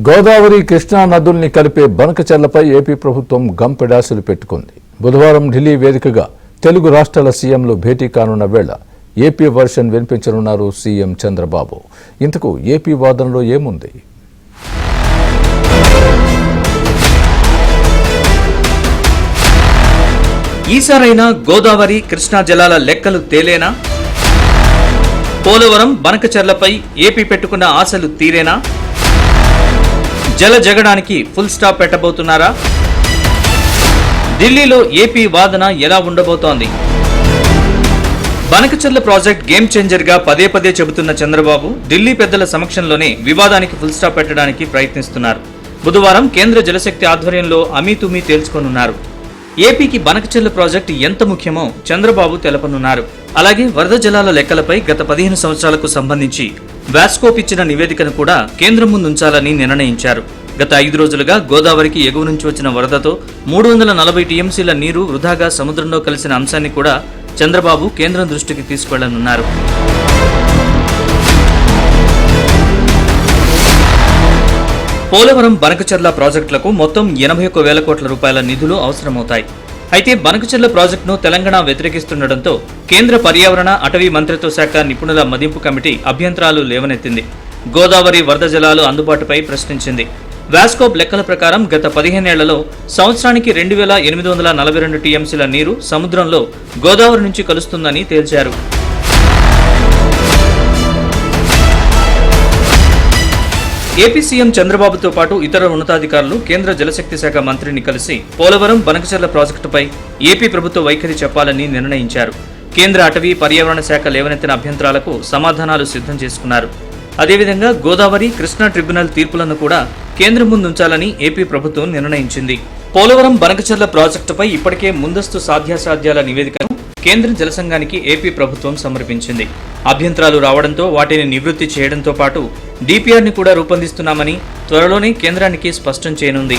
గోదావరి కృష్ణా నదుల్ని కలిపే బనకచెర్లపై ఏపీ ప్రభుత్వం గంపెడాసులు పెట్టుకుంది. బుధవారం ఢిల్లీ వేదికగా తెలుగు రాష్ట్రాల సీఎంలు భేటీ కానున్న వేళ ఏపీ వర్షన్ వినిపించనున్నారు సీఎం చంద్రబాబు. ఇంతకు ఏపీ వాదనలో ఏముంది? ఈసారైనా గోదావరి కృష్ణా జలాల లెక్కలు తేలేనా? పోలవరం బనకచెర్లపై ఏపీ పెట్టుకున్న ఆశలు తీరేనా? జల జగడానికి ఫుల్ స్టాప్ పెట్టబోతున్నారా? ఢిల్లీలో ఏపీ వాదన ఎలా ఉండబోతోంది? బనకచెర్ల ప్రాజెక్ట్ గేమ్ చేంజర్ గా పదే పదే చెబుతున్న చంద్రబాబు ఢిల్లీ పెద్దల సమక్షంలోనే వివాదానికి ఫుల్ స్టాప్ పెట్టడానికి ప్రయత్నిస్తున్నారు. బుధవారం కేంద్ర జలశక్తి ఆధ్వర్యంలో అమీతుమీ తేల్చుకోనున్నారు. ఏపీకి బనకచెర్ల ప్రాజెక్టు ఎంత ముఖ్యమో చంద్రబాబు తెలపనున్నారు. అలాగే వరద జలాల లెక్కలపై గత 15 సంవత్సరాలకు సంబంధించి వాస్కోప్ ఇచ్చిన నివేదికను కూడా కేంద్రం ముందుంచాలని నిర్ణయించారు. గత 5 రోజులుగా గోదావరికి ఎగువ నుంచి వచ్చిన వరదతో 340 టీఎంసీల నీరు వృధాగా సముద్రంలో కలిసిన అంశాన్ని కూడా చంద్రబాబు కేంద్రం దృష్టికి తీసుకెళ్లనున్నారు. పోలవరం బనకచెర్ల ప్రాజెక్టులకు మొత్తం 81,000 కోట్ల రూపాయల నిధులు అవసరమవుతాయి. అయితే బనకచెర్ల ప్రాజెక్టును తెలంగాణ వ్యతిరేకిస్తుండటంతో కేంద్ర పర్యావరణ అటవీ మంత్రిత్వ శాఖ నిపుణుల మదింపు కమిటీ అభ్యంతరాలు లేవనెత్తింది. గోదావరి వరద జలాలు అందుబాటుపై ప్రశ్నించింది. వాస్కోప్ లెక్కల ప్రకారం గత 15 ఏళ్లలో సంవత్సరానికి 2,842 టీఎంసీల నీరు సముద్రంలో గోదావరి నుంచి కలుస్తుందని తేల్చారు. ఏపీ సీఎం చంద్రబాబుతో పాటు ఇతర ఉన్నతాధికారులు కేంద్ర జలశక్తి శాఖ మంత్రిని కలిసి పోలవరం బనకచెర్ల ప్రాజెక్టుపై ఏపీ ప్రభుత్వ వైఖరి చెప్పాలని నిర్ణయించారు. కేంద్ర అటవీ పర్యావరణ శాఖ లేవనెత్తిన అభ్యంతరాలకు సమాధానాలు సిద్ధం చేసుకున్నారు. అదేవిధంగా గోదావరి కృష్ణా ట్రిబ్యునల్ తీర్పులను కూడా కేంద్రం ముందుంచాలని ఏపీ ప్రభుత్వం నిర్ణయించింది. పోలవరం బనకచెర్ల ప్రాజెక్టుపై ఇప్పటికే ముందస్తు సాధ్యాసాధ్యాల నివేదికను కేంద్ర జలసంఘానికి ఏపీ ప్రభుత్వం సమర్పించింది. అభ్యంతరాలు రావడంతో వాటిని నివృత్తి చేయడంతో పాటు DPRని కూడా రూపొందిస్తున్నామని త్వరలోనే కేంద్రానికి స్పష్టం చేయనుంది.